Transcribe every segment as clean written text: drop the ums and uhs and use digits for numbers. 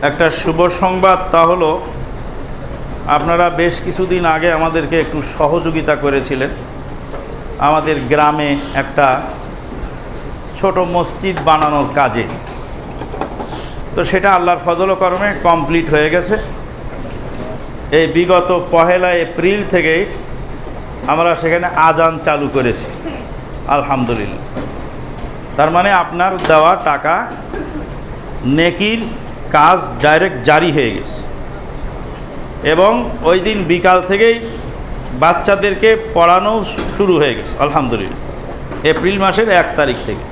একটা শুভ সংবাদ, তা হলো আপনারা বেশ কিছুদিন আগে আমাদেরকে একটু সহযোগিতা করেছিলেন আমাদের গ্রামে একটা ছোট মসজিদ বানানোর কাজে। তো সেটা আল্লাহর ফজল ও করমে কমপ্লিট হয়ে গেছে। এই বিগত 1 এপ্রিল থেকেই আমরা সেখানে আজান চালু করেছি, আলহামদুলিল্লাহ। তার মানে আপনার দেওয়া টাকা নেকির কাজ ডাইরেক্ট জারি হয়ে গেছে। এবং ওই দিন বিকাল থেকেই বাচ্চাদেরকে পড়ানো শুরু হয়ে গেছে, আলহামদুলিল্লাহ। এপ্রিল মাসের 1 তারিখ থেকে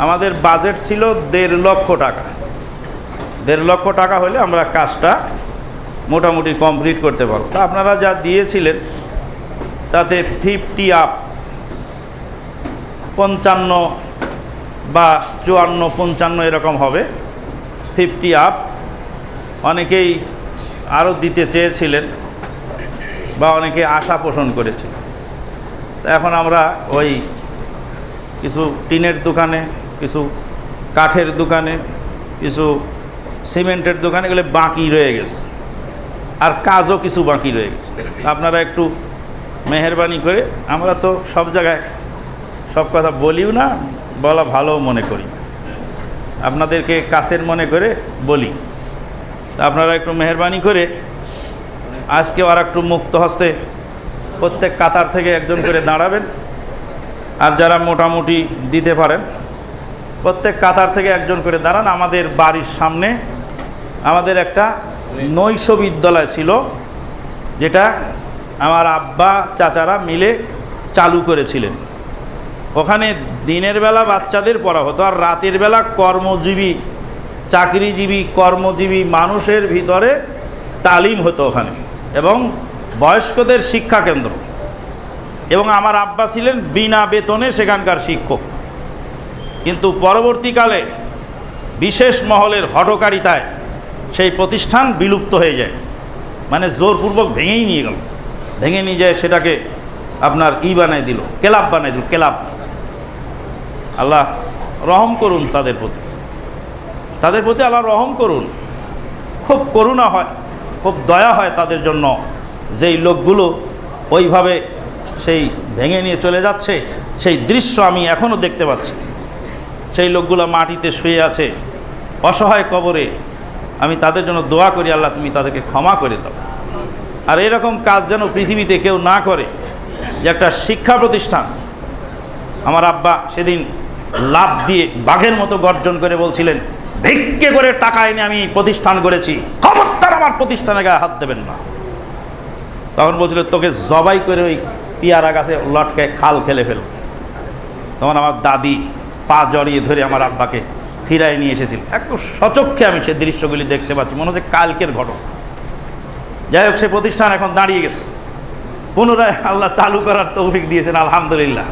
আমাদের বাজেট ছিল 1.5 লক্ষ টাকা। 1.5 লক্ষ টাকা হলে আমরা কাজটা মোটামুটি কমপ্লিট করতে পারব। তা আপনারা যা দিয়েছিলেন তাতে 50 আপ, 55 বা 54, 55 এরকম হবে, 50 আপ। অনেকেই আরও দিতে চেয়েছিলেন বা অনেকে আশা পোষণ করেছিলেন। তো এখন আমরা ওই কিছু টিনের দোকানে, কিছু কাঠের দোকানে, কিছু সিমেন্টের দোকানে এগুলো বাকি রয়ে গেছে, আর কাজও কিছু বাকি রয়ে গেছে। আপনারা একটু মেহেরবানি করে, আমরা তো সব জায়গায় সব কথা বলিও না, বলা ভালো মনে করি না, আপনাদেরকে কাছের মনে করে বলি। আপনারা একটু মেহেরবানি করে আজকে আর একটু মুক্ত হস্তে প্রত্যেক কাতার থেকে একজন করে দাঁড়াবেন। আর যারা মোটামুটি দিতে পারেন প্রত্যেক কাতার থেকে একজন করে দাঁড়ান। আমাদের বাড়ির সামনে আমাদের একটা নৈশ বিদ্যালয় ছিল, যেটা আমার আব্বা চাচারা মিলে চালু করেছিলেন। ওখানে দিনের বেলা বাচ্চাদের পড়া হতো, আর রাতের বেলা কর্মজীবী, চাকরিজীবী, কর্মজীবী মানুষের ভিতরে তালিম হতো ওখানে, এবং বয়স্কদের শিক্ষা কেন্দ্র। এবং আমার আব্বা ছিলেন বিনা বেতনে সেখানকার শিক্ষক। কিন্তু পরবর্তীকালে বিশেষ মহলের হঠকারিতায় সেই প্রতিষ্ঠান বিলুপ্ত হয়ে যায়, মানে জোরপূর্বক ভেঙেই নিয়ে গেল, ভেঙে নিয়ে যায় সেটাকে আপনার বানায় দিল, ক্লাব বানায় দিল, ক্লাব। আল্লাহ রহম করুন তাদের প্রতি, তাদের প্রতি আল্লাহ রহম করুন। খুব করুণা হয়, খুব দয়া হয় তাদের জন্য, যেই লোকগুলো ওইভাবে সেই ভেঙে নিয়ে চলে যাচ্ছে। সেই দৃশ্য আমি এখনও দেখতে পাচ্ছি। সেই লোকগুলো মাটিতে শুয়ে আছে অসহায় কবরে। আমি তাদের জন্য দোয়া করি, আল্লাহ তুমি তাদেরকে ক্ষমা করে দাও। আর এরকম কাজ যেন পৃথিবীতে কেউ না করে। যে একটা শিক্ষা প্রতিষ্ঠান, আমার আব্বা সেদিন লাভ দিয়ে বাঘের মতো গর্জন করে বলছিলেন, ভিক্ষে করে টাকা এনে আমি প্রতিষ্ঠান করেছি, খবরদার আমার প্রতিষ্ঠানে গায়ে হাত দেবেন না। তখন বলছিল তোকে জবাই করে ওই পিয়ারা গাছে লটকে খাল খেলে ফেল। তখন আমার দাদি পা জড়িয়ে ধরে আমার আব্বাকে ফিরায় নিয়ে এসেছিল। একটু সচক্ষে আমি সে দৃশ্যগুলি দেখতে পাচ্ছি, মনে হচ্ছে কালকের ঘটনা। যাই হোক, সে প্রতিষ্ঠান এখন দাঁড়িয়ে গেছে, পুনরায় আল্লাহ চালু করার তৌফিক দিয়েছেন, আলহামদুলিল্লাহ।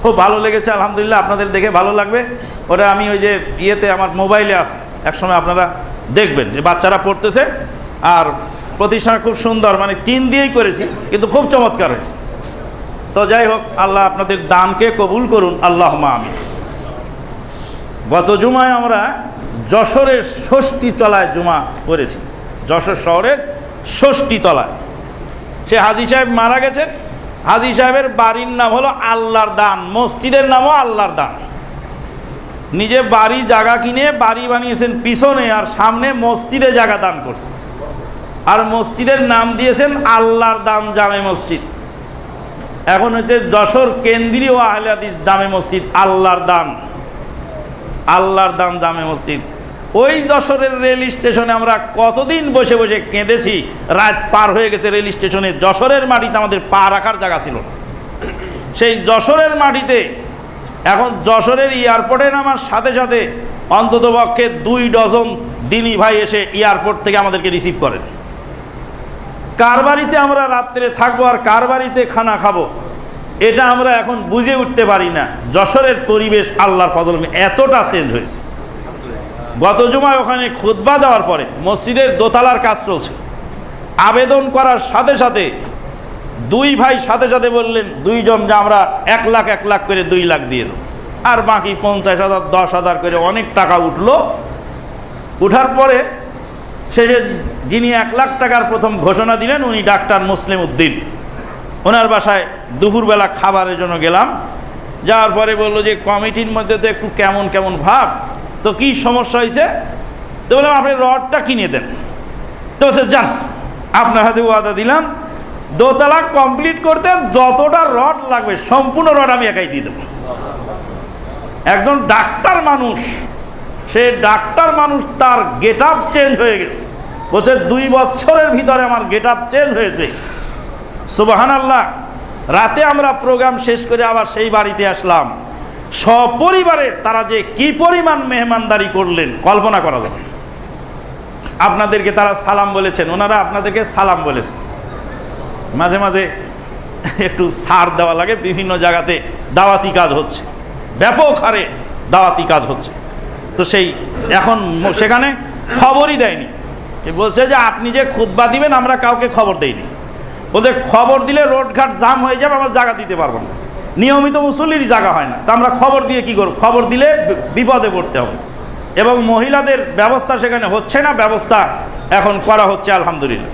খুব ভালো লেগেছে, আলহামদুলিল্লাহ। আপনাদের দেখে ভালো লাগবে। ওটা আমি ওই যে ইয়েতে আমার মোবাইলে আছে, একসময় আপনারা দেখবেন যে বাচ্চারা পড়তেছে। আর প্রতিষ্ঠান খুব সুন্দর, মানে টিন দিয়েই করেছি, কিন্তু খুব চমৎকার হয়েছে। তো যাই হোক, আল্লাহ আপনাদের দানকে কবুল করুন, আল্লাহুম্মা আমিন। গত জুমায় আমরা যশোরের ৬০ তলায় জুমা পড়েছি, যশোর শহরের ৬০ তলায়। সে হাজী সাহেব মারা গেছেন। হাজী সাহেবের বাড়ির নাম হলো আল্লাহর দান, মসজিদের নামও আল্লাহর দান। নিজে বাড়ি জায়গা কিনে বাড়ি বানিয়েছেন পিছনে, আর সামনে মসজিদে জায়গা দান করছেন। আর মসজিদের নাম দিয়েছেন আল্লাহর দান জামে মসজিদ। এখন হচ্ছে যশোর কেন্দ্রীয় আহলে হাদিস জামে মসজিদ, আল্লাহর দান, আল্লাহর দান জামে মসজিদ। ওই যশোরের রেল স্টেশনে আমরা কতদিন বসে বসে কেঁদেছি, রাত পার হয়ে গেছে রেল স্টেশনে। যশোরের মাটিতে আমাদের পা রাখার জায়গা ছিল না। সেই যশোরের মাটিতে এখন যশোরের এয়ারপোর্টে নামার সাথে সাথে অন্ততপক্ষে 2 ডজন দিনী ভাই এসে এয়ারপোর্ট থেকে আমাদেরকে রিসিভ করেন। কার বাড়িতে আমরা রাত্রে থাকবো আর কার বাড়িতে খানা খাবো, এটা আমরা এখন বুঝে উঠতে পারি না। যশোরের পরিবেশ আল্লাহর ফজল এতটা চেঞ্জ হয়েছে। গত জুমায় ওখানে খুতবা দেওয়ার পরে মসজিদের দোতলার কাজ চলছে। আবেদন করার সাথে সাথে 2 ভাই সাথে সাথে বললেন, 2 জন, যে আমরা 1 লাখ 1 লাখ করে 2 লাখ দিয়ে দেবো, আর বাকি 50,000 10,000 করে অনেক টাকা উঠলো। উঠার পরে শেষে যিনি 1 লাখ টাকার প্রথম ঘোষণা দিলেন উনি ডাক্তার মুসলিম উদ্দিন। ওনার বাসায় দুপুরবেলা খাবারের জন্য গেলাম। যাওয়ার পরে বললো যে কমিটির মধ্যে তো একটু কেমন কেমন ভাব, তো কি সমস্যা হয়েছে? তো বললাম আপনি রডটা কিনে দেন। তো বলছে যান, আপনার হাতে ওয়াদা দিলাম দোতলা কমপ্লিট করতে যতটা রড লাগবে সম্পূর্ণ রড আমি একাই দিয়ে দেবো। একজন ডাক্তার মানুষ, সে ডাক্তার মানুষ, তার গেট আপ চেঞ্জ হয়ে গেছে। বলছে 2 বছরের ভিতরে আমার গেট আপ চেঞ্জ হয়েছে। সুবহানাল্লাহ। রাতে আমরা প্রোগ্রাম শেষ করে আবার সেই বাড়িতে আসলাম। সপরিবারে তারা যে কি পরিমাণ মেহমানদারি করলেন কল্পনা করা যাবে। আপনাদেরকে তারা সালাম বলেছেন, ওনারা আপনাদেরকে সালাম বলেছেন। মাঝে মাঝে একটু ছাড় দেওয়া লাগে, বিভিন্ন জায়গাতে দাওয়াতি কাজ হচ্ছে, ব্যাপক হারে দাওয়াতি কাজ হচ্ছে। তো সেই এখন সেখানে খবরই দেয়নি। বলছে যে আপনি যে খুতবা দিবেন আমরা কাউকে খবর দেইনি। বলতে খবর দিলে রোডঘাট জাম হয়ে যাবে, আমরা জায়গা দিতে পারবো না, নিয়মিত মুসল্লিরই জায়গা হয় না, তা আমরা খবর দিয়ে কি করব? খবর দিলে বিপদে পড়তে হবে। এবং মহিলাদের ব্যবস্থা সেখানে হচ্ছে না, ব্যবস্থা এখন করা হচ্ছে আলহামদুলিল্লাহ।